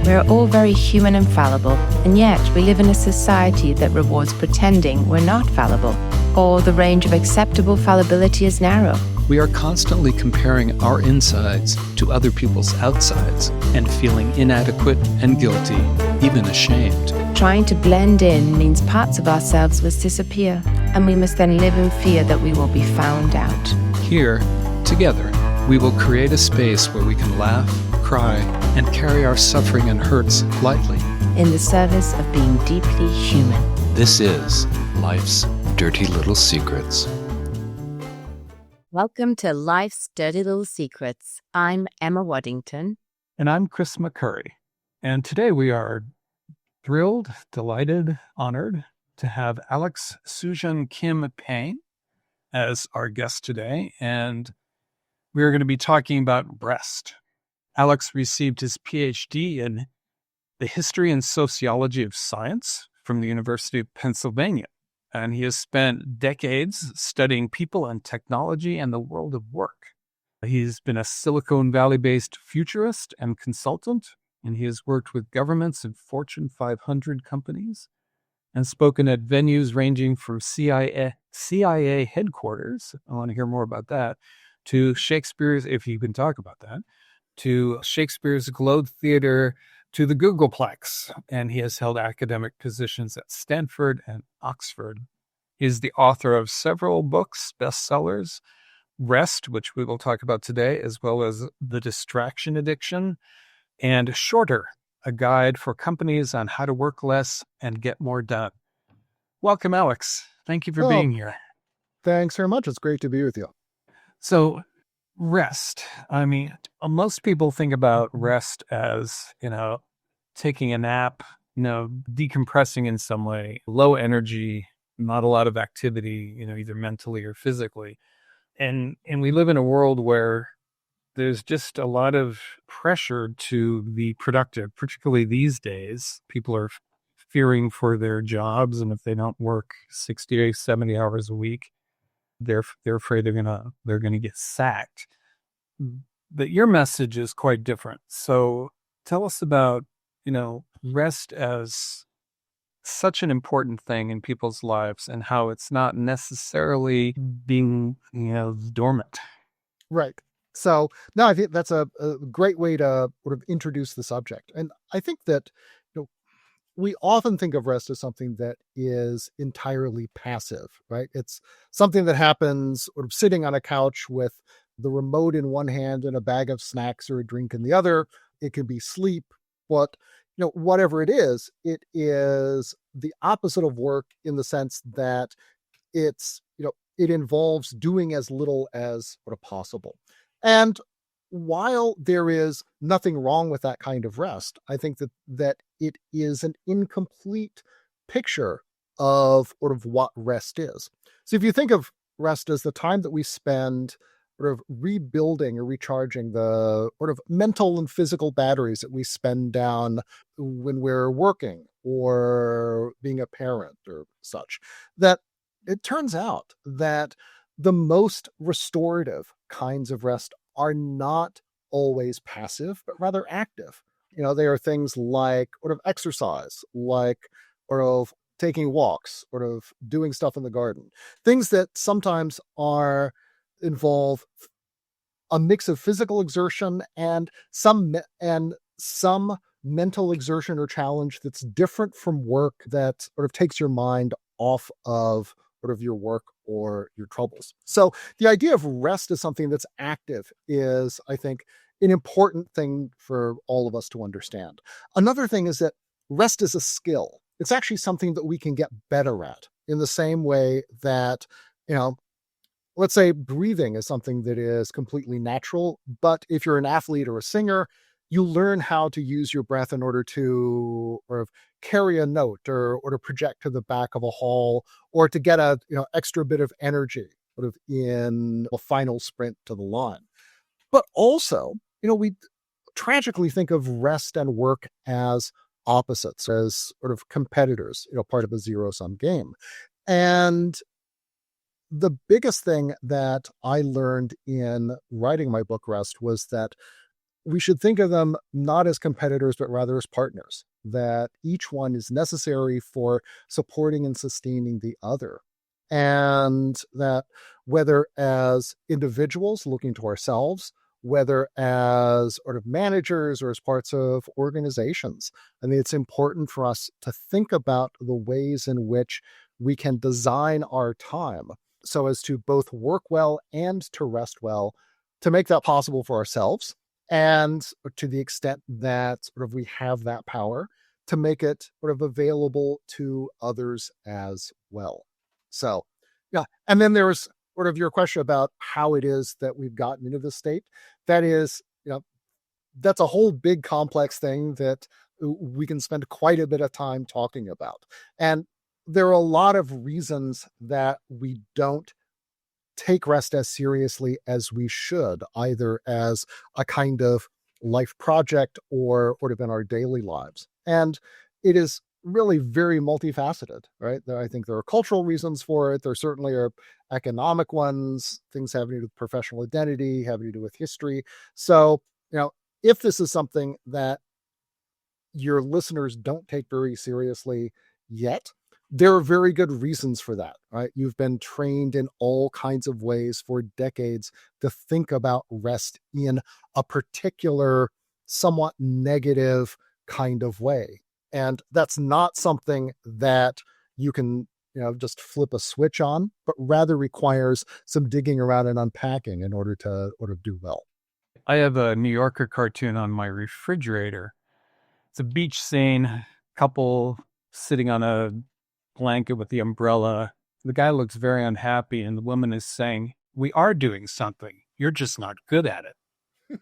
We're all very human and fallible, and yet we live in a society that rewards pretending we're not fallible, or the range of acceptable fallibility is narrow. We are constantly comparing our insides to other people's outsides and feeling inadequate and guilty, even ashamed. Trying to blend in means parts of ourselves must disappear, and we must then live in fear that we will be found out. Here, together, we will create a space where we can laugh, cry, and carry our suffering and hurts lightly. In the service of being deeply human. This is Life's Dirty Little Secrets. Welcome to Life's Dirty Little Secrets. I'm Emma Waddington. And I'm Chris McCurry. And today we are thrilled, delighted, honored to have Alex Soojung-Kim Pang as our guest today. And we're going to be talking about rest. Alex received his PhD in the history and sociology of science from the University of Pennsylvania. And he has spent decades studying people and technology and the world of work. He's been a Silicon Valley-based futurist and consultant, and he has worked with governments and Fortune 500 companies and spoken at venues ranging from CIA headquarters, I want to hear more about that, to Shakespeare's, if you can talk about that, to Shakespeare's Globe Theater, to the Googleplex, and he has held academic positions at Stanford and Oxford. He is the author of several books, bestsellers, Rest, which we will talk about today, as well as The Distraction Addiction, and Shorter, a guide for companies on how to work less and get more done. Welcome, Alex. Thank you for being here. Thanks very much. It's great to be with you. So, rest. I mean, most people think about rest as, taking a nap, decompressing in some way, low energy, not a lot of activity, either mentally or physically. And we live in a world where there's just a lot of pressure to be productive, particularly these days. People are fearing for their jobs, and if they don't work 60, 70 hours a week, they're afraid they're gonna get sacked. But your message is quite different. So tell us about, rest as such an important thing in people's lives and how it's not necessarily being, dormant. Right. So no, I think that's a great way to sort of introduce the subject. And I think that, we often think of rest as something that is entirely passive, right? It's something that happens sort of sitting on a couch with the remote in one hand and a bag of snacks or a drink in the other. It can be sleep, but whatever it is the opposite of work in the sense that it's, it involves doing as little as sort of possible. And while there is nothing wrong with that kind of rest, I think that it is an incomplete picture of sort of what rest is. So if you think of rest as the time that we spend sort of rebuilding or recharging the sort of mental and physical batteries that we spend down when we're working or being a parent or such, that it turns out that the most restorative kinds of rest are not always passive, but rather active. They are things like sort of exercise, like sort of taking walks, sort of doing stuff in the garden, things that sometimes involve a mix of physical exertion and some mental exertion or challenge that's different from work, that sort of takes your mind off of sort of your work or your troubles. So the idea of rest as something that's active is, I think, an important thing for all of us to understand. Another thing is that rest is a skill. It's actually something that we can get better at, in the same way that, let's say breathing is something that is completely natural, but if you're an athlete or a singer, you learn how to use your breath in order to sort of carry a note or to project to the back of a hall, or to get a extra bit of energy sort of in a final sprint to the line. But also, we tragically think of rest and work as opposites, as sort of competitors, part of a zero-sum game. And the biggest thing that I learned in writing my book Rest was that we should think of them not as competitors, but rather as partners, that each one is necessary for supporting and sustaining the other. And that whether as individuals looking to ourselves, whether as sort of managers or as parts of organizations, I mean, it's important for us to think about the ways in which we can design our time so as to both work well and to rest well, to make that possible for ourselves, and to the extent that sort of we have that power to make it sort of available to others as well. So, yeah. And then there's sort of your question about how it is that we've gotten into this state. That is, that's a whole big complex thing that we can spend quite a bit of time talking about. And there are a lot of reasons that we don't take rest as seriously as we should, either as a kind of life project or sort of in our daily lives. And it is really very multifaceted, right? I think there are cultural reasons for it. There certainly are economic ones, things having to do with professional identity, having to do with history. So, if this is something that your listeners don't take very seriously yet, there are very good reasons for that, right? You've been trained in all kinds of ways for decades to think about rest in a particular, somewhat negative kind of way. And that's not something that you can, just flip a switch on, but rather requires some digging around and unpacking in order to do well. I have a New Yorker cartoon on my refrigerator. It's a beach scene, couple sitting on a blanket with the umbrella. The guy looks very unhappy, and the woman is saying, "We are doing something. You're just not good at it."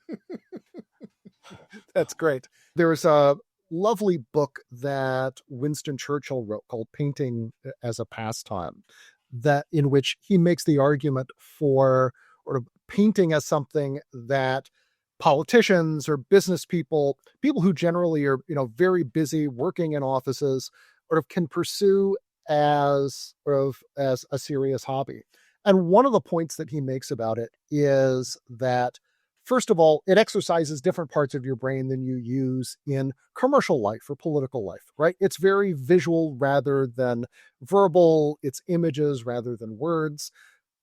That's great. There's a lovely book that Winston Churchill wrote called Painting as a Pastime, that in which he makes the argument for sort of painting as something that politicians or business people who generally are, very busy working in offices, sort of can pursue as a serious hobby. And one of the points that he makes about it is that, first of all, it exercises different parts of your brain than you use in commercial life or political life, right? It's very visual rather than verbal. It's images rather than words.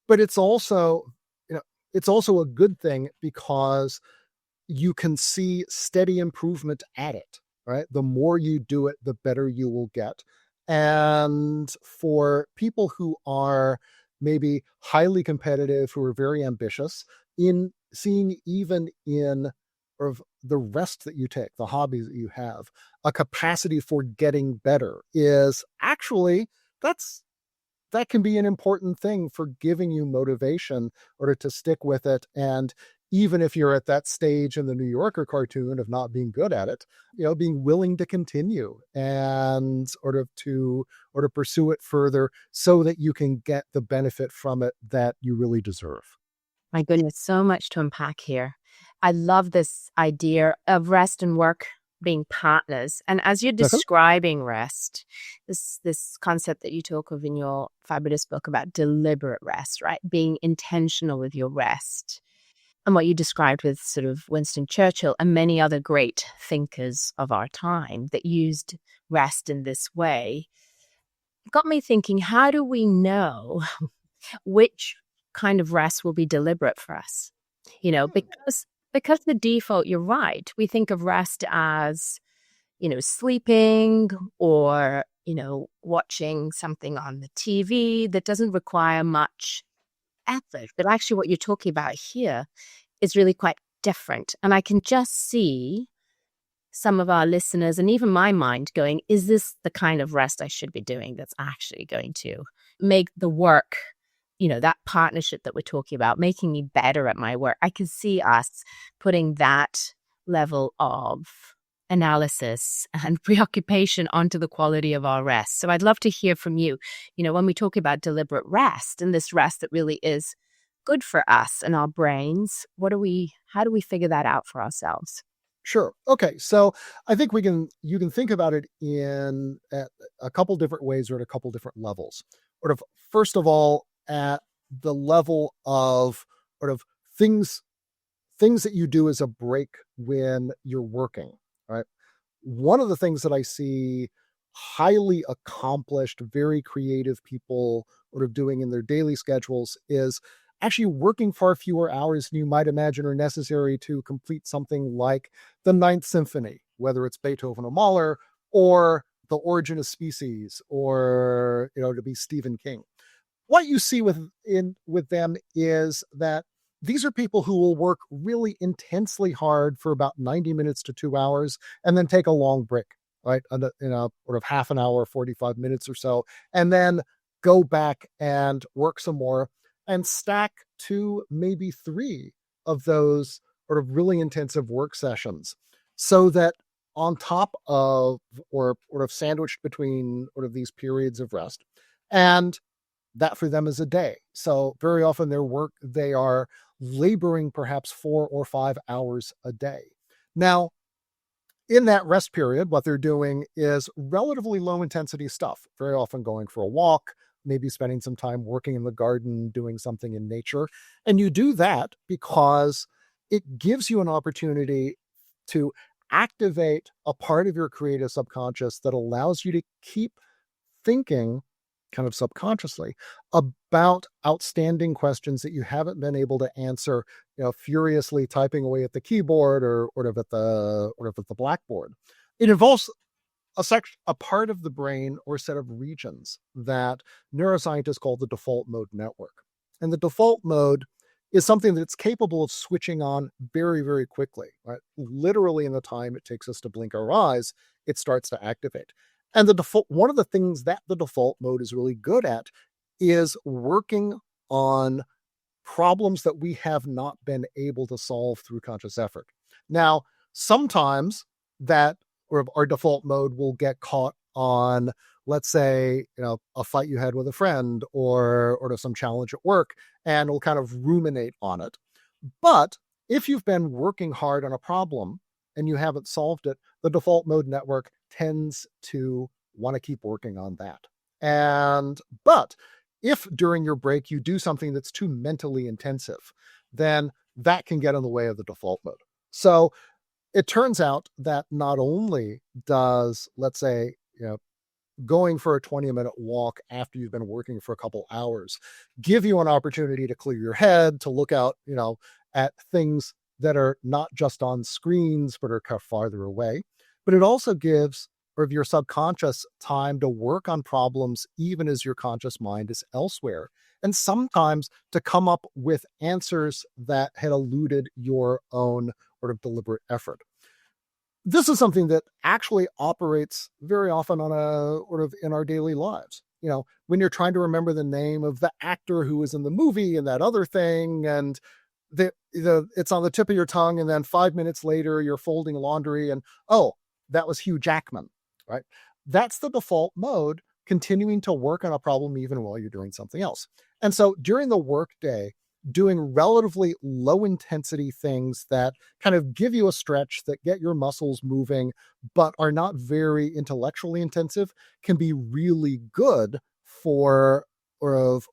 But it's also a good thing because you can see steady improvement at it, right? The more you do it, the better you will get. And for people who are maybe highly competitive, who are very ambitious, in seeing even in of the rest that you take, the hobbies that you have, a capacity for getting better is actually, that can be an important thing for giving you motivation or to stick with it. And even if you're at that stage in the New Yorker cartoon of not being good at it, being willing to continue and to pursue it further so that you can get the benefit from it that you really deserve. My goodness, so much to unpack here. I love this idea of rest and work being partners. And as you're describing rest, this concept that you talk of in your fabulous book about deliberate rest, right? Being intentional with your rest. And what you described with sort of Winston Churchill and many other great thinkers of our time that used rest in this way, got me thinking, how do we know which kind of rest will be deliberate for us? Because the default, you're right, we think of rest as, sleeping or, watching something on the TV that doesn't require much effort. But actually what you're talking about here is really quite different. And I can just see some of our listeners and even my mind going, is this the kind of rest I should be doing that's actually going to make the work, that partnership that we're talking about, making me better at my work? I can see us putting that level of analysis and preoccupation onto the quality of our rest. So I'd love to hear from you, when we talk about deliberate rest and this rest that really is good for us and our brains, how do we figure that out for ourselves? Sure. Okay. So I think you can think about it in a couple different ways or at a couple different levels. First of all, at the level of things things that you do as a break when you're working, right? One of the things that I see highly accomplished, very creative people sort of doing in their daily schedules is actually working far fewer hours than you might imagine are necessary to complete something like the Ninth Symphony, whether it's Beethoven or Mahler, or The Origin of Species, or to be Stephen King. What you see with them is that these are people who will work really intensely hard for about 90 minutes to 2 hours and then take a long break, right? In a sort of half an hour, 45 minutes or so, and then go back and work some more and stack 2, maybe 3 of those sort of really intensive work sessions, so that on top of, or sort of sandwiched between sort of these periods of rest, and that for them is a day. So very often they are laboring perhaps 4 or 5 hours a day. Now, in that rest period, what they're doing is relatively low intensity stuff, very often going for a walk, maybe spending some time working in the garden, doing something in nature. And you do that because it gives you an opportunity to activate a part of your creative subconscious that allows you to keep thinking kind of subconsciously about outstanding questions that you haven't been able to answer, furiously typing away at the keyboard or at the blackboard. It involves a part of the brain or set of regions that neuroscientists call the default mode network. And the default mode is something that's capable of switching on very, very quickly, right? Literally in the time it takes us to blink our eyes, it starts to activate. And one of the things that the default mode is really good at is working on problems that we have not been able to solve through conscious effort. Now, sometimes that or our default mode will get caught on, let's say, a fight you had with a friend or some challenge at work, and we'll kind of ruminate on it. But if you've been working hard on a problem and you haven't solved it, the default mode network tends to want to keep working on that. But if during your break you do something that's too mentally intensive, then that can get in the way of the default mode. So it turns out that not only does, let's say, going for a 20-minute walk after you've been working for a couple hours give you an opportunity to clear your head, to look out, at things that are not just on screens, but are kind of farther away. But it also gives your subconscious time to work on problems even as your conscious mind is elsewhere, and sometimes to come up with answers that had eluded your own sort of deliberate effort. This is something that actually operates very often on in our daily lives. When you're trying to remember the name of the actor who was in the movie and that other thing, and it's on the tip of your tongue, and then 5 minutes later you're folding laundry and, oh, that was Hugh Jackman, right? That's the default mode, continuing to work on a problem even while you're doing something else. And so during the workday, doing relatively low intensity things that kind of give you a stretch, that get your muscles moving, but are not very intellectually intensive, can be really good for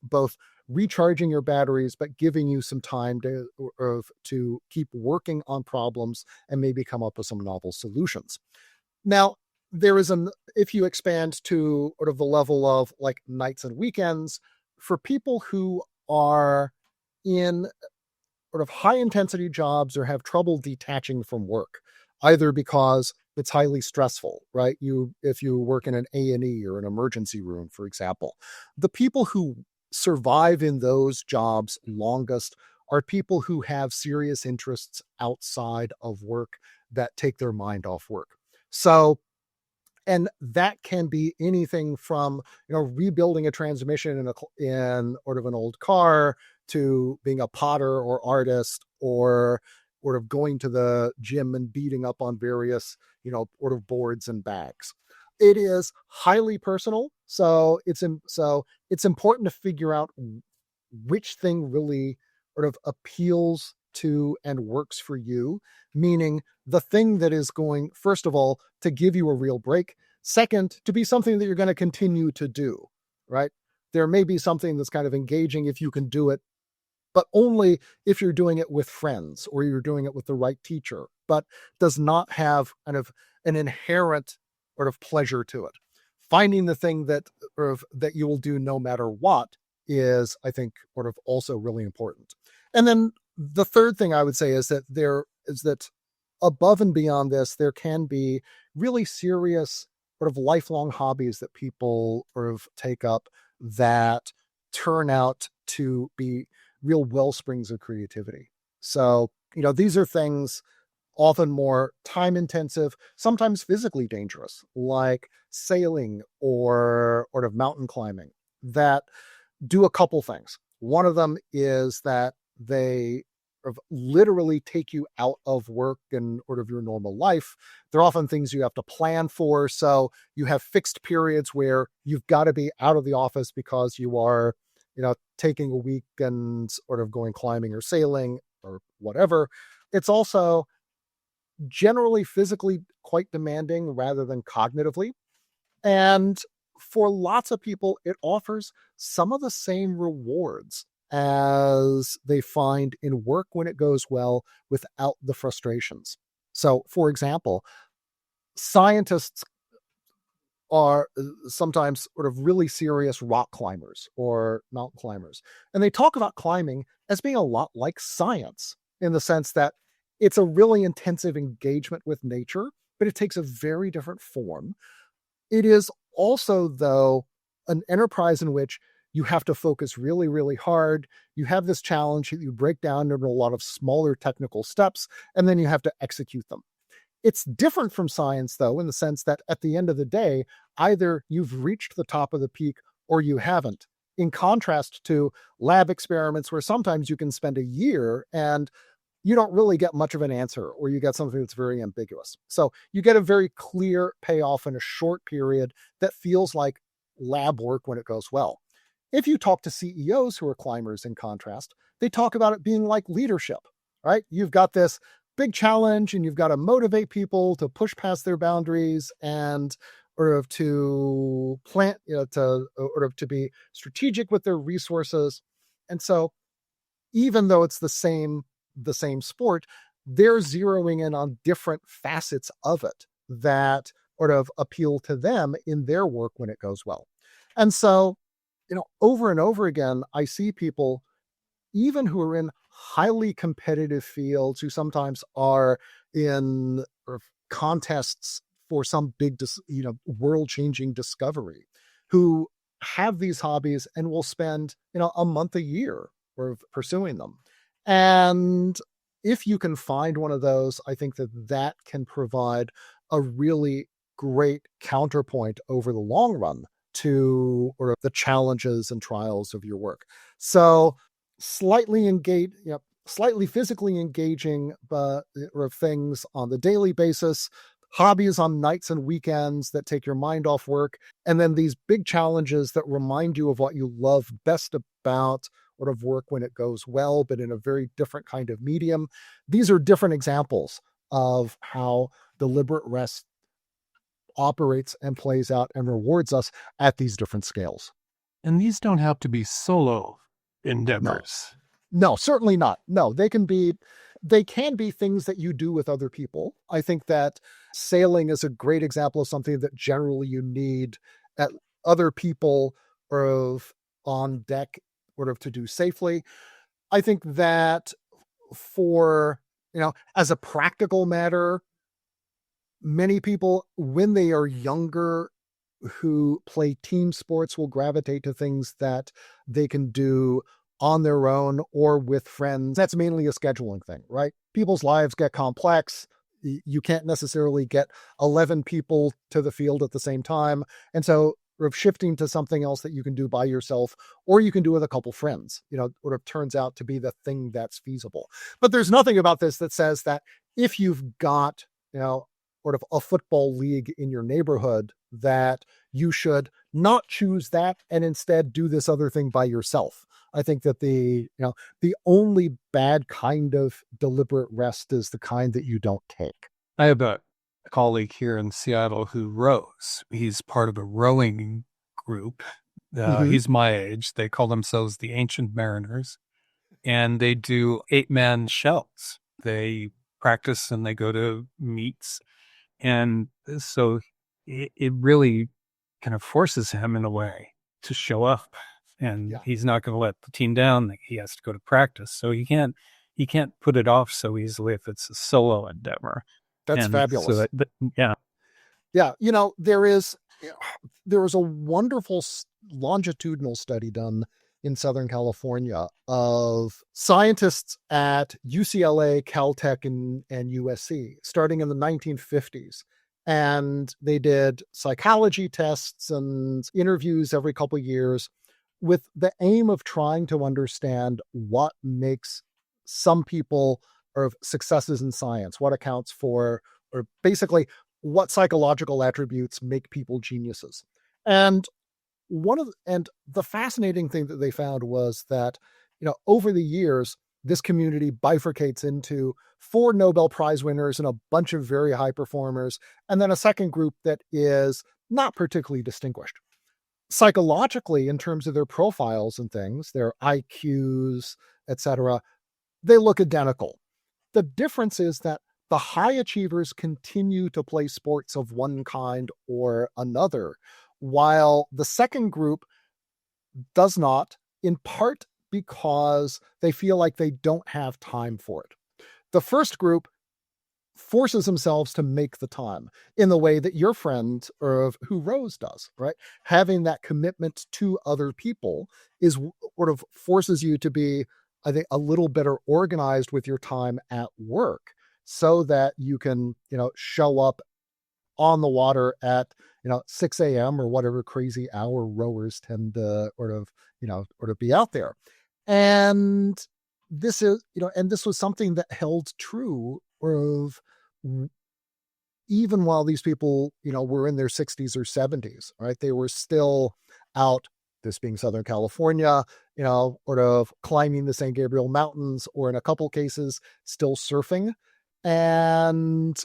both recharging your batteries, but giving you some time to keep working on problems and maybe come up with some novel solutions. Now, if you expand to sort of the level of like nights and weekends, for people who are in sort of high intensity jobs or have trouble detaching from work, either because it's highly stressful, right? If you work in an A&E or an emergency room, for example, the people who survive in those jobs longest are people who have serious interests outside of work that take their mind off work. So, and that can be anything from, rebuilding a transmission in sort of an old car, to being a potter or artist, or sort of going to the gym and beating up on various, sort of boards and bags. It is highly personal. So it's important to figure out which thing really sort of appeals to and works for you, meaning the thing that is going, first of all, to give you a real break. Second, to be something that you're going to continue to do, right? There may be something that's kind of engaging if you can do it but only if you're doing it with friends or you're doing it with the right teacher, but does not have kind of an inherent sort of pleasure to it. Finding the thing that you will do no matter what is, I think, sort of also really important. And then the third thing I would say is that above and beyond this, there can be really serious sort of lifelong hobbies that people sort of take up that turn out to be real well springs of creativity. So, these are things often more time intensive, sometimes physically dangerous, like sailing or sort of mountain climbing, that do a couple things. One of them is that they literally take you out of work and sort of your normal life. They're often things you have to plan for. So you have fixed periods where you've got to be out of the office because you are, taking a week and sort of going climbing or sailing or whatever. It's also generally physically quite demanding rather than cognitively. And for lots of people, it offers some of the same rewards as they find in work when it goes well without the frustrations. So, for example, scientists are sometimes sort of really serious rock climbers or mountain climbers. And they talk about climbing as being a lot like science in the sense that it's a really intensive engagement with nature, but it takes a very different form. It is also, though, an enterprise in which you have to focus really, really hard. You have this challenge that you break down into a lot of smaller technical steps, and then you have to execute them. It's different from science, though, in the sense that at the end of the day, either you've reached the top of the peak or you haven't. In contrast to lab experiments where sometimes you can spend a year and you don't really get much of an answer, or you get something that's very ambiguous. So you get a very clear payoff in a short period that feels like lab work when it goes well. If you talk to CEOs who are climbers, in contrast, they talk about it being like leadership, right? You've got this big challenge and you've got to motivate people to push past their boundaries and to to be strategic with their resources. And so even though it's the same sport, they're zeroing in on different facets of it that sort of appeal to them in their work when it goes well. And so, over and over again, I see people, even who are in highly competitive fields, who sometimes are in contests for some big, world-changing discovery, who have these hobbies and will spend, a month a year pursuing them. And if you can find one of those, I think that can provide a really great counterpoint over the long run to the challenges and trials of your work. So slightly physically engaging, but things on the daily basis, hobbies on nights and weekends that take your mind off work, and then these big challenges that remind you of what you love best about work when it goes well, but in a very different kind of medium. These are different examples of how deliberate rest operates and plays out and rewards us at these different scales. And these don't have to be solo endeavors. No, certainly not. No, they can be things that you do with other people. I think that sailing is a great example of something that generally you need at other people on deck to do safely. I think that for, as a practical matter, many people, when they are younger, who play team sports will gravitate to things that they can do on their own or with friends. That's mainly a scheduling thing, right? People's lives get complex. You can't necessarily get 11 people to the field at the same time. And so shifting to something else that you can do by yourself, or you can do with a couple friends, turns out to be the thing that's feasible. But there's nothing about this that says that if you've got, a football league in your neighborhood, that you should not choose that and instead do this other thing by yourself. I think that the only bad kind of deliberate rest is the kind that you don't take. I have a colleague here in Seattle who rows. He's part of a rowing group. He's my age. They call themselves the Ancient Mariners. and they do 8-man shells. They practice and they go to meets. And so it really kind of forces him in a way to show up, and he's not going to let the team down. He has to go to practice. So he can't put it off so easily if it's a solo endeavor. That's fabulous. So yeah. Yeah. There is a wonderful longitudinal study done in Southern California of scientists at UCLA, Caltech, and USC starting in the 1950s. And they did psychology tests and interviews every couple of years with the aim of trying to understand what makes some people or successes in science, what accounts for, or basically what psychological attributes make people geniuses. And the fascinating thing that they found was that, over the years, this community bifurcates into 4 Nobel Prize winners and a bunch of very high performers, and then a second group that is not particularly distinguished. Psychologically, in terms of their profiles and things, their IQs, etc., they look identical. The difference is that the high achievers continue to play sports of one kind or another, while the second group does not, in part because they feel like they don't have time for it. The first group forces themselves to make the time in the way that your friend or who Rose does, right? Having that commitment to other people is sort of forces you to be, I think, a little better organized with your time at work so that you can, show up on the water at, 6 a.m. or whatever crazy hour rowers tend to be out there. And this is, and this was something that held true of even while these people, were in their 60s or 70s, right? They were still out, this being Southern California, climbing the San Gabriel Mountains, or in a couple cases, still surfing. And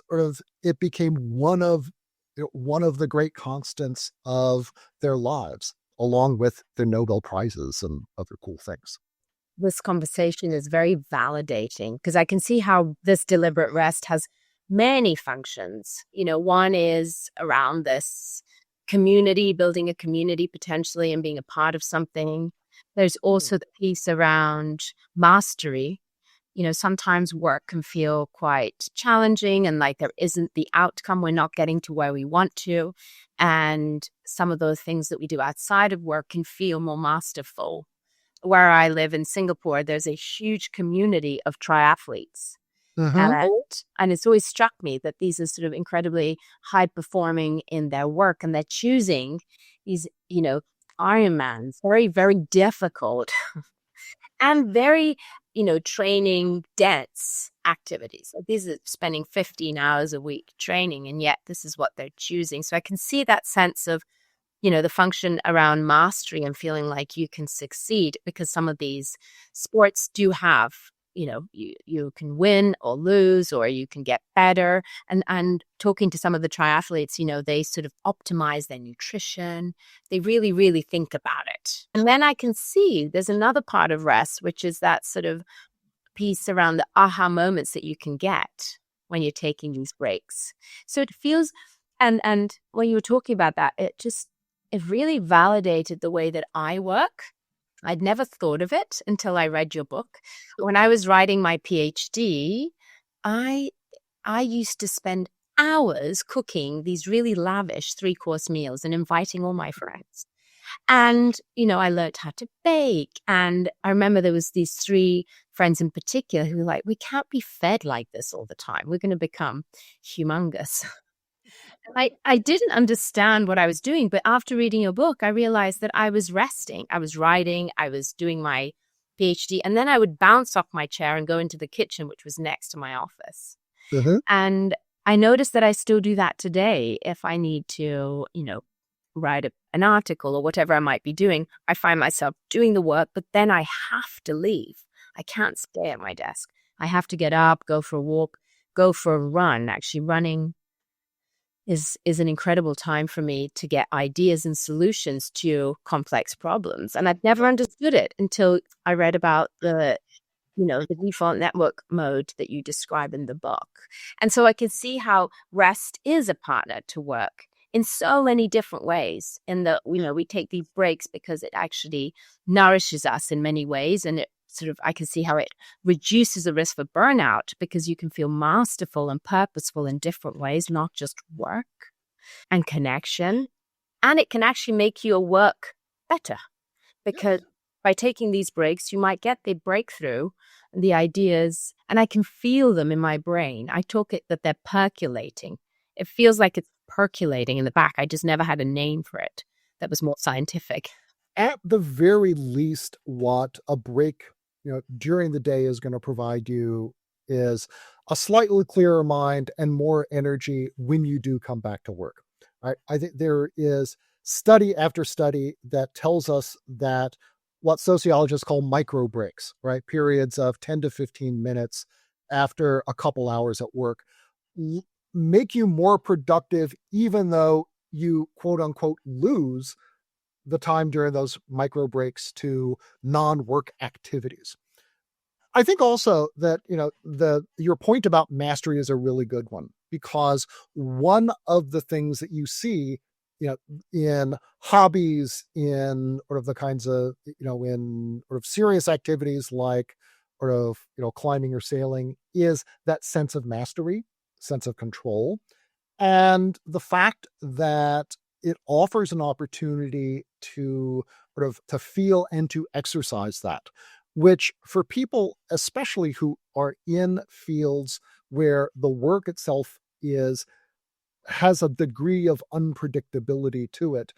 it became one of the great constants of their lives, along with the Nobel Prizes and other cool things. This conversation is very validating because I can see how this deliberate rest has many functions. One is around this community, building a community potentially and being a part of something. There's also the piece around mastery. Sometimes work can feel quite challenging and like there isn't the outcome. We're not getting to where we want to. And some of those things that we do outside of work can feel more masterful. Where I live in Singapore, there's a huge community of triathletes. And it's always struck me that these are sort of incredibly high performing in their work, and they're choosing these, Ironmans, very, very difficult and very, training dense activities. Like these are spending 15 hours a week training, and yet this is what they're choosing. So I can see that sense of, the function around mastery and feeling like you can succeed, because some of these sports do have, you can win or lose, or you can get better. And talking to some of the triathletes, they sort of optimize their nutrition. They really, really think about it. And then I can see there's another part of rest, which is that sort of piece around the aha moments that you can get when you're taking these breaks. So it feels, and when you were talking about that, it really validated the way that I work. I'd never thought of it until I read your book. When I was writing my PhD, I used to spend hours cooking these really lavish 3-course meals and inviting all my friends. And, I learned how to bake. And I remember there was these 3 friends in particular who were like, we can't be fed like this all the time. We're going to become humongous. I didn't understand what I was doing, but after reading your book, I realized that I was resting, I was writing, I was doing my PhD, and then I would bounce off my chair and go into the kitchen, which was next to my office. And I noticed that I still do that today. If I need to, write an article or whatever I might be doing, I find myself doing the work, but then I have to leave. I can't stay at my desk. I have to get up, go for a walk, go for a run. Actually, running is an incredible time for me to get ideas and solutions to complex problems. And I've never understood it until I read about the the default network mode that you describe in the book. And so I can see how rest is a partner to work in so many different ways. In the, we take these breaks because it actually nourishes us in many ways. And it I can see how it reduces the risk for burnout because you can feel masterful and purposeful in different ways, not just work and connection. And it can actually make your work better because by taking these breaks, you might get the breakthrough, the ideas, and I can feel them in my brain. I talk it that they're percolating. It feels like it's percolating in the back. I just never had a name for it that was more scientific. At the very least, what a break, during the day is going to provide you is a slightly clearer mind and more energy when you do come back to work. Right? I think there is study after study that tells us that what sociologists call micro breaks, right? Periods of 10 to 15 minutes after a couple hours at work make you more productive, even though you quote unquote lose the time during those micro breaks to non-work activities. I think also that, your point about mastery is a really good one, because one of the things that you see, in hobbies, in sort of the kinds of, in sort of serious activities like sort of, climbing or sailing, is that sense of mastery, sense of control. And the fact that it offers an opportunity to sort of to feel and to exercise that, which for people, especially who are in fields where the work itself has a degree of unpredictability to it,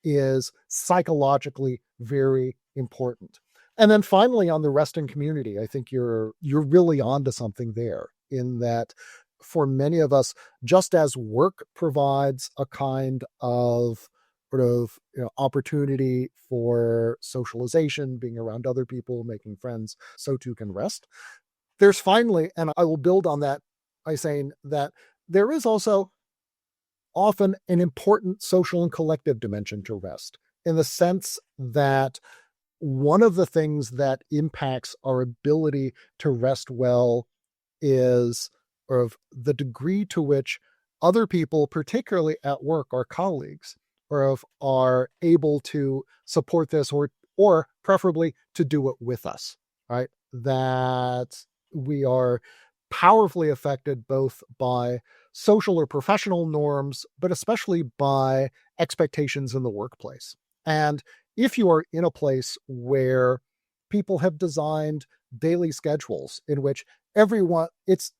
is psychologically very important. And then finally, on the resting community, I think you're really onto something there, in that for many of us, just as work provides a kind of sort of opportunity for socialization, being around other people, making friends, so too can rest. There's finally, and I will build on that by saying that there is also often an important social and collective dimension to rest, in the sense that one of the things that impacts our ability to rest well is of the degree to which other people, particularly at work, our colleagues, are able to support this, or preferably to do it with us, right? That we are powerfully affected both by social or professional norms, but especially by expectations in the workplace. And if you are in a place where people have designed daily schedules in which everyone, it's,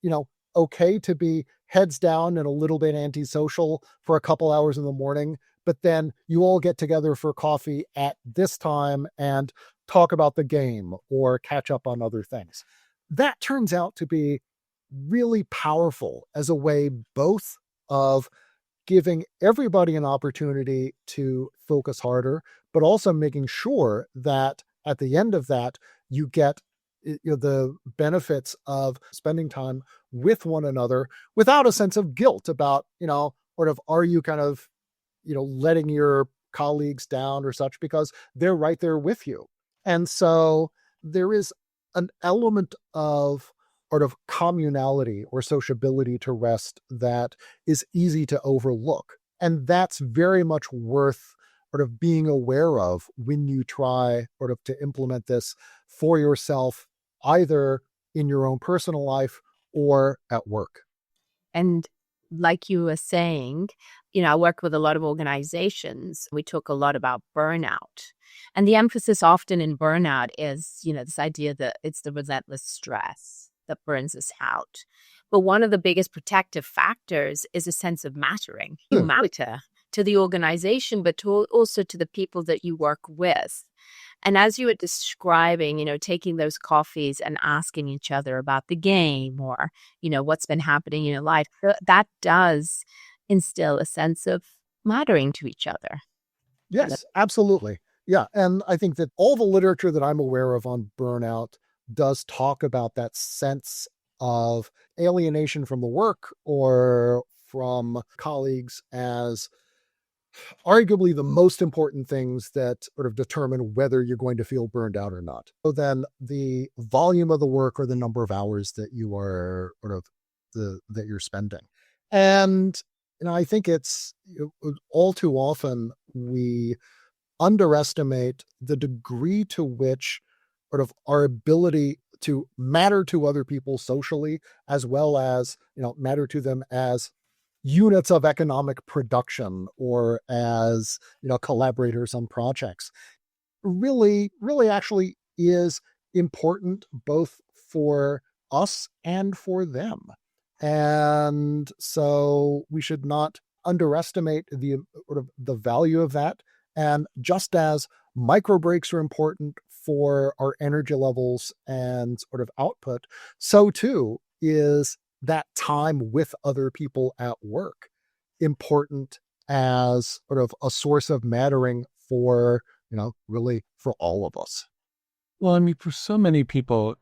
okay to be heads down and a little bit antisocial for a couple hours in the morning, but then you all get together for coffee at this time and talk about the game or catch up on other things. That turns out to be really powerful as a way both of giving everybody an opportunity to focus harder, but also making sure that at the end of that, you get the benefits of spending time with one another without a sense of guilt about, sort of, are you kind of, letting your colleagues down or such, because they're right there with you. And so there is an element of sort of communality or sociability to rest that is easy to overlook. And that's very much worth sort of being aware of when you try sort of to implement this for yourself, either in your own personal life or at work. And like you were saying, I work with a lot of organizations. We talk a lot about burnout. And the emphasis often in burnout is, this idea that it's the relentless stress that burns us out. But one of the biggest protective factors is a sense of mattering. You matter to the organization, but also to the people that you work with. And as you were describing, taking those coffees and asking each other about the game or, what's been happening in your life, that does instill a sense of mattering to each other. Yes, absolutely. Yeah. And I think that all the literature that I'm aware of on burnout does talk about that sense of alienation from the work or from colleagues as arguably the most important things that sort of determine whether you're going to feel burned out or not. So then the volume of the work or the number of hours that you are sort of that you're spending. And I think it's all too often we underestimate the degree to which sort of our ability to matter to other people socially, as well as, matter to them as units of economic production or as, collaborators on projects really, really actually is important both for us and for them. And so we should not underestimate the sort of the value of that. And just as micro breaks are important for our energy levels and sort of output, so too is that time with other people at work important as sort of a source of mattering for, really for all of us. Well, I mean, for so many people,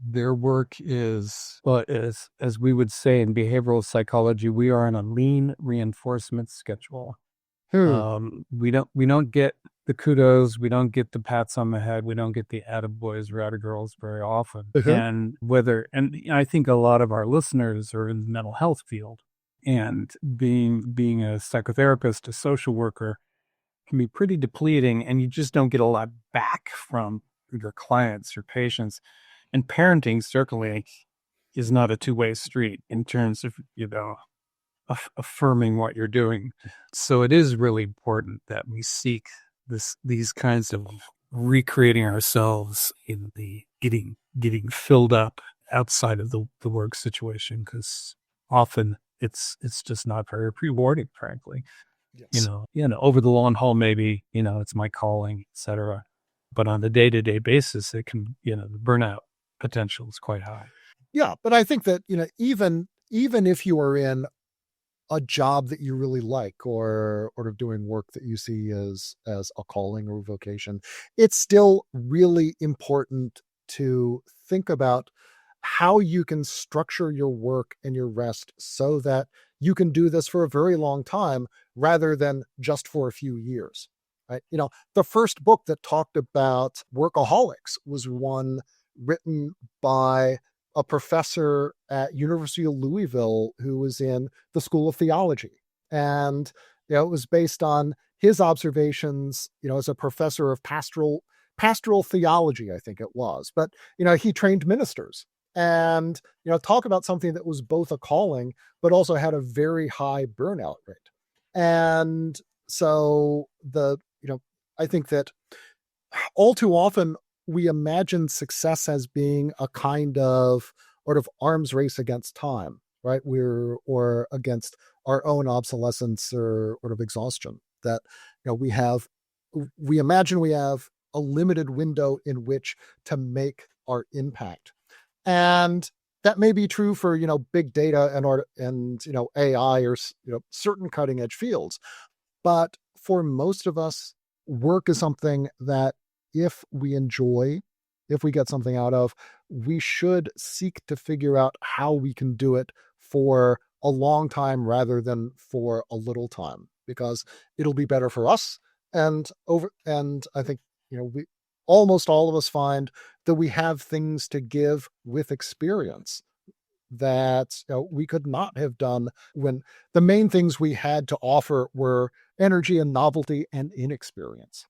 their work is, well, as we would say in behavioral psychology, we are on a lean reinforcement schedule. We don't get the kudos, we don't get the pats on the head, we don't get the attaboys or attagirls very often. And I think a lot of our listeners are in the mental health field, and being a psychotherapist, a social worker, can be pretty depleting, and you just don't get a lot back from your clients, your patients. And parenting certainly is not a two-way street in terms of, affirming what you're doing. So it is really important that we seek these kinds of recreating ourselves in the getting filled up outside of the work situation, because often it's just not very rewarding, frankly. Yes. Over the long haul, maybe, it's my calling, etc. But on a day-to-day basis, it can, the burnout potential is quite high. Yeah. But I think that, even if you are in a job that you really like or sort of doing work that you see as a calling or vocation, it's still really important to think about how you can structure your work and your rest so that you can do this for a very long time rather than just for a few years. Right? The first book that talked about workaholics was one written by a professor at University of Louisville who was in the School of Theology. And, it was based on his observations, as a professor of pastoral theology, I think it was. But, he trained ministers and, talk about something that was both a calling, but also had a very high burnout rate. And so I think that all too often we imagine success as being a kind of sort of arms race against time, right? Or against our own obsolescence or sort of exhaustion. That, we imagine we have a limited window in which to make our impact. And that may be true for, big data and AI or, certain cutting edge fields. But for most of us, work is something that if we enjoy, if we get something out of, we should seek to figure out how we can do it for a long time rather than for a little time, because it'll be better for us. And I think, we almost all of us find that we have things to give with experience that we could not have done when the main things we had to offer were energy and novelty and inexperience.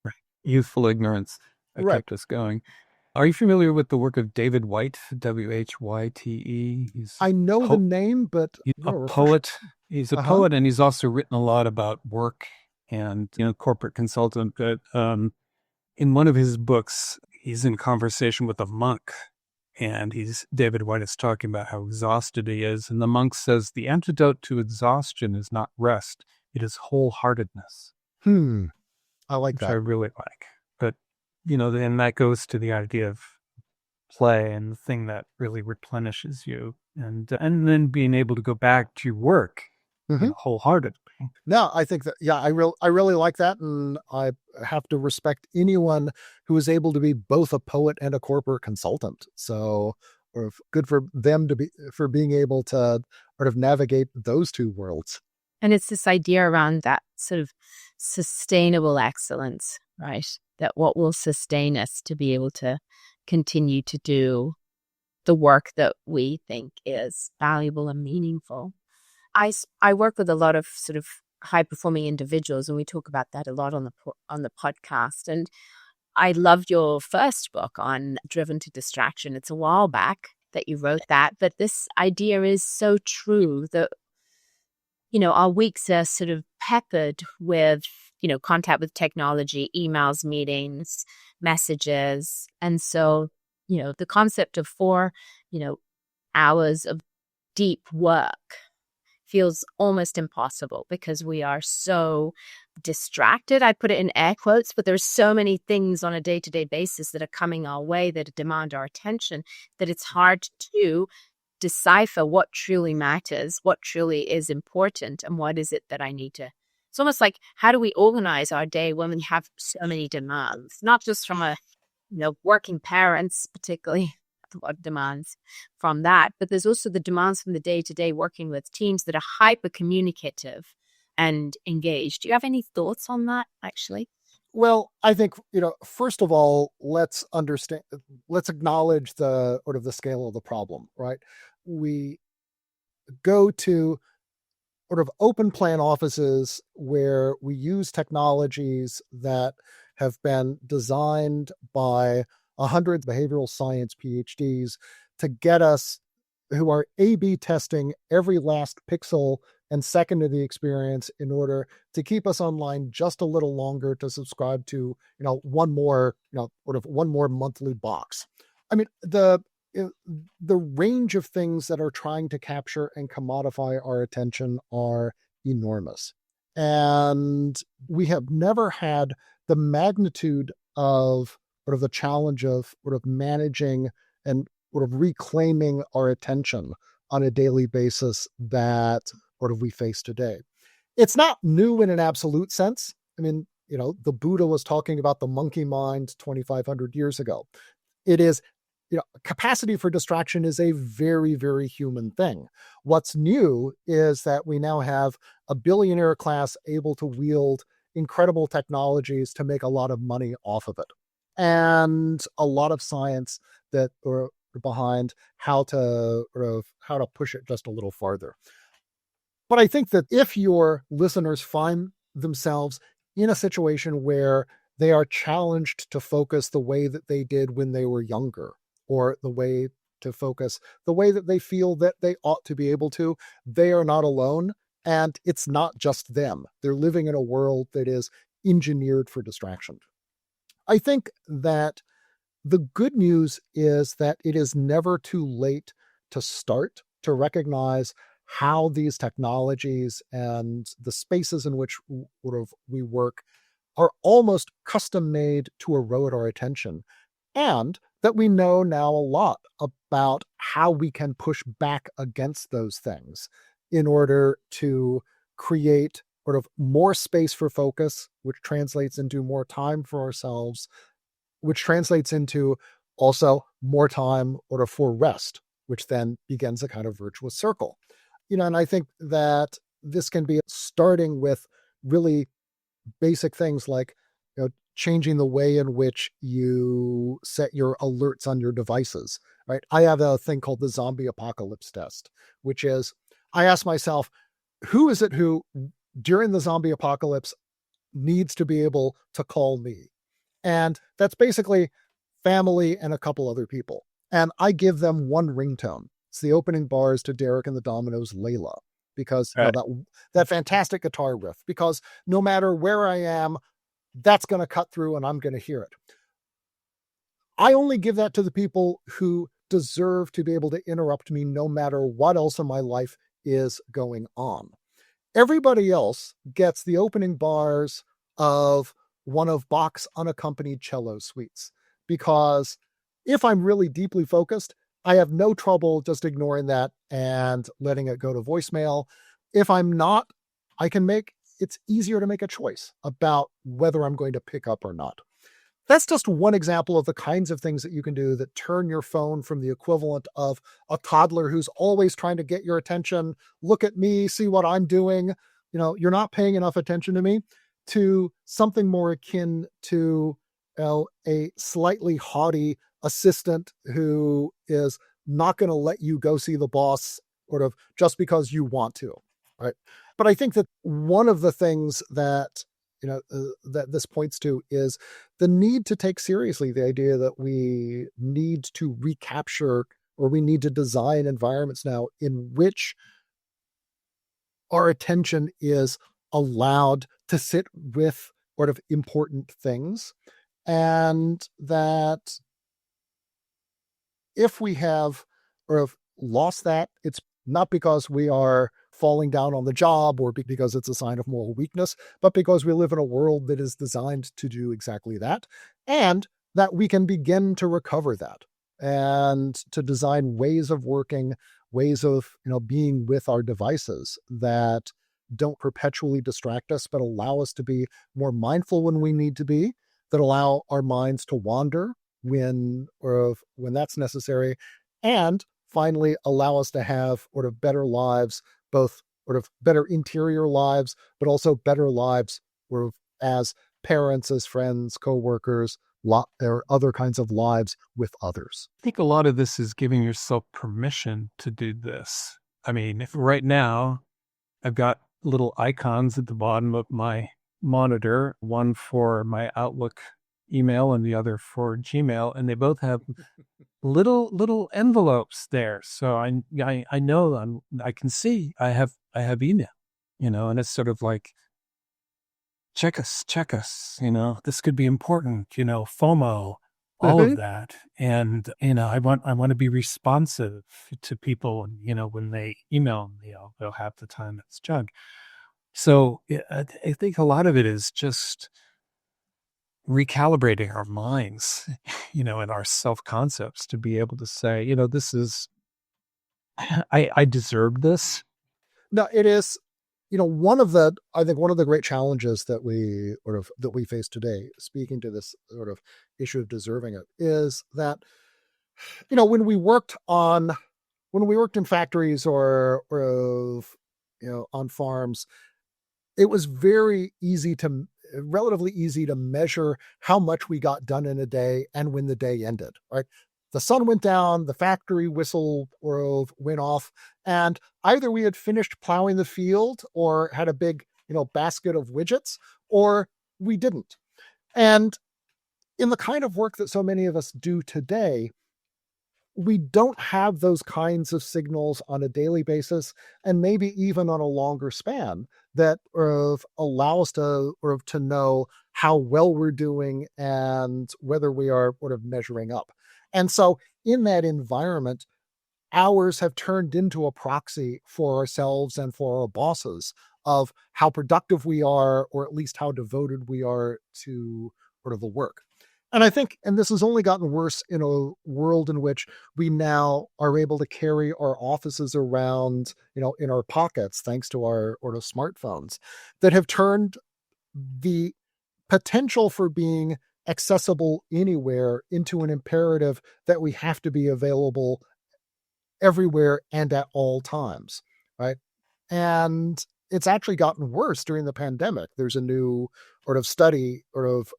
Right. Youthful ignorance that Right. kept us going. Are you familiar with the work of David Whyte, Whyte? I know the name, but he's a poet. He's a poet, and he's also written a lot about work and, corporate consultant. But in one of his books, he's in conversation with a monk, and David Whyte is talking about how exhausted he is. And the monk says, the antidote to exhaustion is not rest, it is wholeheartedness. I like which that. I really like. But, then that goes to the idea of play and the thing that really replenishes you, and then being able to go back to your work wholeheartedly. No, I think that, I really like that. And I have to respect anyone who is able to be both a poet and a corporate consultant. So, or good for them for being able to sort of navigate those two worlds. And it's this idea around that sort of sustainable excellence, right? That what will sustain us to be able to continue to do the work that we think is valuable and meaningful. I work with a lot of sort of high performing individuals, and we talk about that a lot on the podcast. And I loved your first book on Driven to Distraction. It's a while back that you wrote that, but this idea is so true that, you know, our weeks are sort of peppered with, you know, contact with technology, emails, meetings, messages. And so, you know, the concept of 4, you know, hours of deep work feels almost impossible because we are so distracted. I put it in air quotes, but there's so many things on a day-to-day basis that are coming our way that demand our attention that it's hard to decipher what truly matters, what truly is important, and what is it that I need to. It's almost like, how do we organize our day when we have so many demands, not just from a, you know, working parents, particularly a lot of demands from that, but there's also the demands from the day-to-day working with teams that are hyper communicative and engaged. Do you have any thoughts on that, actually? Well, I think, you know, first of all, let's acknowledge the sort of the scale of the problem, right? We go to sort of open plan offices where we use technologies that have been designed by 100 behavioral science PhDs to get us, who are A/B testing every last pixel and second of the experience in order to keep us online just a little longer to subscribe to, you know, one more monthly box. I mean, the range of things that are trying to capture and commodify our attention are enormous. And we have never had the magnitude of sort of the challenge of sort of managing and sort of reclaiming our attention on a daily basis that sort of we face today. It's not new in an absolute sense. I mean, you know, the Buddha was talking about the monkey mind 2,500 years ago. It is, you know, capacity for distraction is a very, very human thing. What's new is that we now have a billionaire class able to wield incredible technologies to make a lot of money off of it, and a lot of science that are behind how to push it just a little farther. But I think that if your listeners find themselves in a situation where they are challenged to focus the way that they did when they were younger, or the way to focus the way that they feel that they ought to be able to, they are not alone. And it's not just them. They're living in a world that is engineered for distraction. I think that the good news is that it is never too late to start to recognize how these technologies and the spaces in which we work are almost custom made to erode our attention. And that we know now a lot about how we can push back against those things in order to create sort of more space for focus, which translates into more time for ourselves, which translates into also more time for rest, which then begins a kind of virtuous circle. You know, and I think that this can be starting with really basic things like, you know, changing the way in which you set your alerts on your devices, right? I have a thing called the zombie apocalypse test, which is I ask myself, who is it who during the zombie apocalypse needs to be able to call me? And that's basically family and a couple other people. And I give them one ringtone. It's the opening bars to Derek and the Dominoes' Layla, because right. that fantastic guitar riff, because no matter where I am, that's going to cut through and I'm going to hear it. I only give that to the people who deserve to be able to interrupt me no matter what else in my life is going on. Everybody else gets the opening bars of one of Bach's unaccompanied cello suites, because if I'm really deeply focused, I have no trouble just ignoring that and letting it go to voicemail. If I'm not, it's easier to make a choice about whether I'm going to pick up or not. That's just one example of the kinds of things that you can do that turn your phone from the equivalent of a toddler who's always trying to get your attention, look at me, see what I'm doing, you're not paying enough attention to me, to something more akin to a slightly haughty assistant who is not going to let you go see the boss sort of just because you want to, right? But I think that one of the things that that this points to is the need to take seriously the idea that we need to recapture, or we need to design environments now in which our attention is allowed to sit with sort of important things. And that if we have sort of lost that, it's not because we are falling down on the job or because it's a sign of moral weakness, but because we live in a world that is designed to do exactly that, and that we can begin to recover that and to design ways of working, ways of being with our devices that don't perpetually distract us, but allow us to be more mindful when we need to be, that allow our minds to wander when that's necessary, and finally allow us to have sort of better lives, both sort of better interior lives, but also better lives sort of as parents, as friends, co-workers, or other kinds of lives with others. I think a lot of this is giving yourself permission to do this. I mean, if right now I've got little icons at the bottom of my monitor, one for my Outlook email and the other for Gmail, and they both have little envelopes there. So I know I can see I have email, and it's sort of like, check us, this could be important, FOMO, all of that. And, I want to be responsive to people, and, when they email me, they'll have the time it's jug. So I think a lot of it is just recalibrating our minds, and our self-concepts to be able to say, this is, I deserve this. No, it is, one of the great challenges that we face today, speaking to this sort of issue of deserving it, is that, when we worked in factories or on farms, it was relatively easy to measure how much we got done in a day and when the day ended, right? The sun went down, the factory whistle went off, and either we had finished plowing the field or had a big, basket of widgets, or we didn't. And in the kind of work that so many of us do today, we don't have those kinds of signals on a daily basis, and maybe even on a longer span, that allow us to know how well we're doing and whether we are sort of measuring up. And so in that environment, hours have turned into a proxy for ourselves and for our bosses of how productive we are, or at least how devoted we are to sort of the work. And I think, and this has only gotten worse in a world in which we now are able to carry our offices around, in our pockets, thanks to our sort of smartphones, that have turned the potential for being accessible anywhere into an imperative that we have to be available everywhere and at all times, right? And it's actually gotten worse during the pandemic. There's a new sort of study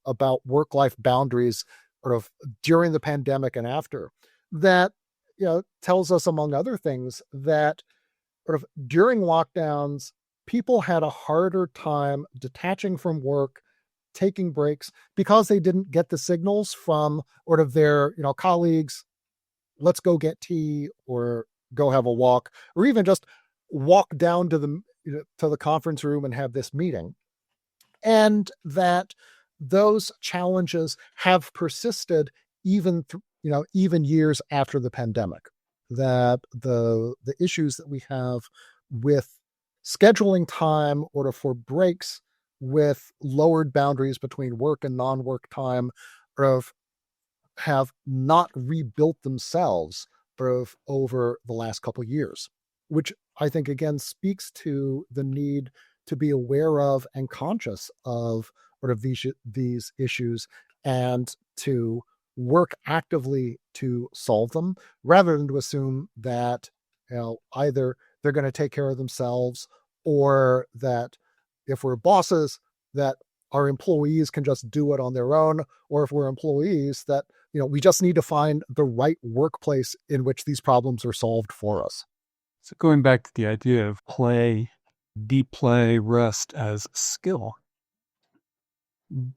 about work-life boundaries during the pandemic and after, that tells us, among other things, that during lockdowns, people had a harder time detaching from work, taking breaks, because they didn't get the signals from their colleagues, let's go get tea or go have a walk, or even just walk down to the conference room and have this meeting. And that those challenges have persisted even years after the pandemic. That the issues that we have with scheduling time for breaks, with lowered boundaries between work and non-work time, have not rebuilt themselves over the last couple of years, which I think again speaks to the need to be aware of and conscious of these issues, and to work actively to solve them, rather than to assume that either they're going to take care of themselves, or that if we're bosses, that our employees can just do it on their own, or if we're employees, that we just need to find the right workplace in which these problems are solved for us. So going back to the idea of play, deep play, rest as a skill,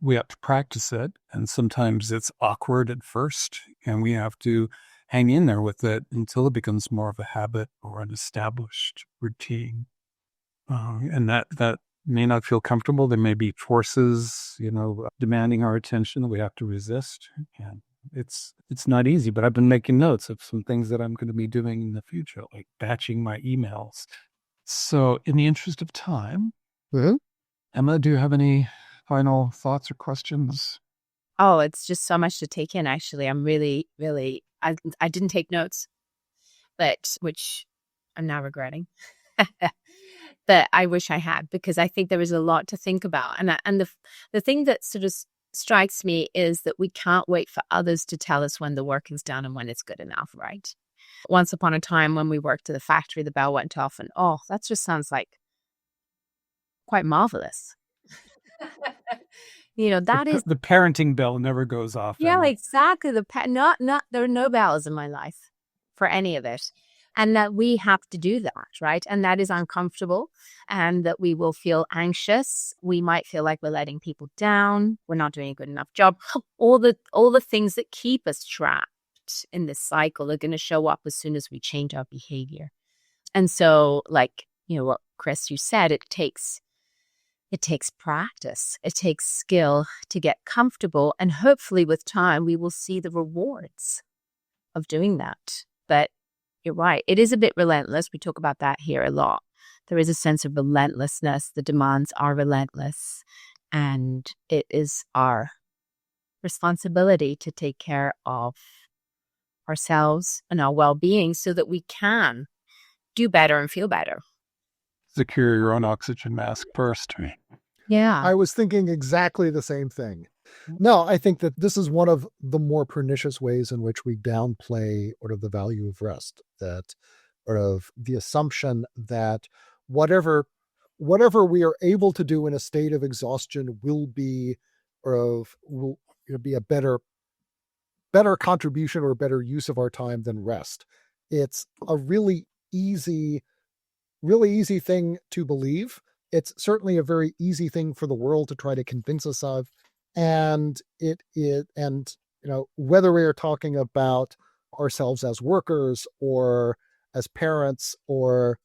we have to practice it. And sometimes it's awkward at first, and we have to hang in there with it until it becomes more of a habit or an established routine. And that may not feel comfortable. There may be forces, demanding our attention that we have to resist. And it's not easy, but I've been making notes of some things that I'm going to be doing in the future, like batching my emails. So in the interest of time, Emma, do you have any final thoughts or questions? Oh, it's just so much to take in, actually. I'm really, really, I didn't take notes, which I'm now regretting. But I wish I had, because I think there is a lot to think about. And the thing that sort of strikes me is that we can't wait for others to tell us when the work is done and when it's good enough, right? Once upon a time when we worked at the factory, the bell went off and, that just sounds like quite marvelous. That is the parenting bell never goes off. Yeah, Emma. exactly. Not there are no bells in my life for any of it. And that we have to do that, right? And that is uncomfortable, and that we will feel anxious. We might feel like we're letting people down. We're not doing a good enough job. All the things that keep us trapped in this cycle are going to show up as soon as we change our behavior. And so, like, what Chris, you said, it takes practice. It takes skill to get comfortable. And hopefully with time, we will see the rewards of doing that. But you're right. It is a bit relentless. We talk about that here a lot. There is a sense of relentlessness. The demands are relentless. And it is our responsibility to take care of ourselves and our well-being so that we can do better and feel better. Secure your own oxygen mask first. Yeah. I was thinking exactly the same thing. No, I think that this is one of the more pernicious ways in which we downplay the value of rest, that the assumption that whatever we are able to do in a state of exhaustion will be a better contribution or better use of our time than rest. It's a really easy thing to believe. It's certainly a very easy thing for the world to try to convince us of. And whether we are talking about ourselves as workers or as parents or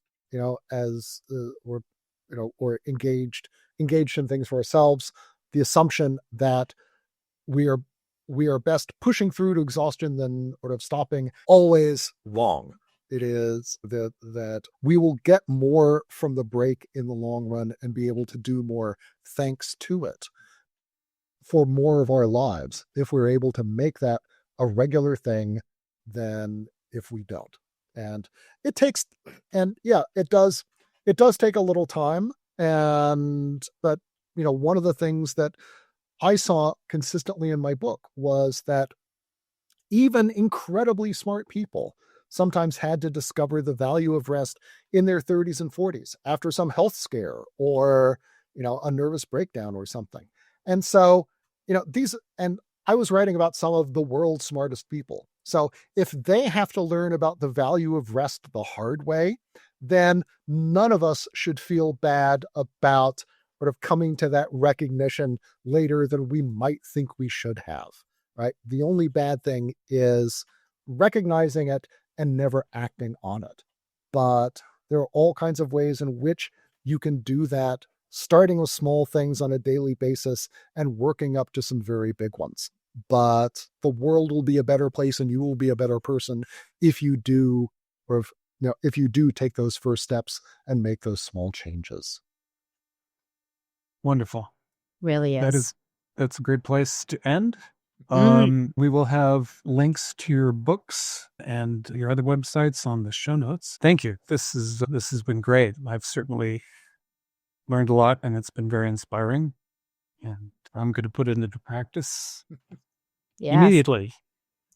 or engaged in things for ourselves, the assumption that we are best pushing through to exhaustion than stopping, always wrong. It is that we will get more from the break in the long run and be able to do more thanks to it for more of our lives if we're able to make that a regular thing than if we don't. And it does take a little time. But one of the things that I saw consistently in my book was that even incredibly smart people sometimes had to discover the value of rest in their 30s and 40s after some health scare or, a nervous breakdown or something. And so, and I was writing about some of the world's smartest people. So if they have to learn about the value of rest the hard way, then none of us should feel bad about coming to that recognition later than we might think we should have, right? The only bad thing is recognizing it and never acting on it. But there are all kinds of ways in which you can do that, starting with small things on a daily basis and working up to some very big ones. But the world will be a better place and you will be a better person if you do, if you do take those first steps and make those small changes. Wonderful. Really is. That's a great place to end. We will have links to your books and your other websites on the show notes. Thank you. This has been great. I've certainly learned a lot and it's been very inspiring. And I'm going to put it into practice immediately.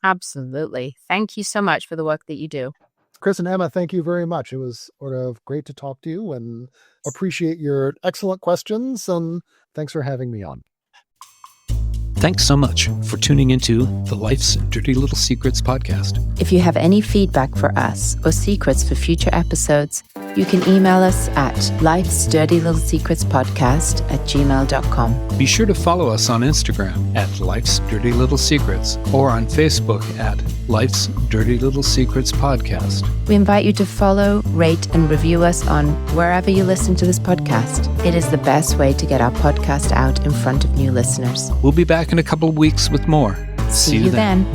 Absolutely. Thank you so much for the work that you do. Chris and Emma, thank you very much. It was sort of great to talk to you and appreciate your excellent questions. And thanks for having me on. Thanks so much for tuning into the Life's Dirty Little Secrets podcast. If you have any feedback for us or secrets for future episodes, you can email us at lifesdirtylittlesecretspodcast@gmail.com. Be sure to follow us on Instagram at Life's Dirty Little Secrets or on Facebook at Life's Dirty Little Secrets Podcast. We invite you to follow, rate, and review us on wherever you listen to this podcast. It is the best way to get our podcast out in front of new listeners. We'll be back in a couple of weeks with more. See you then.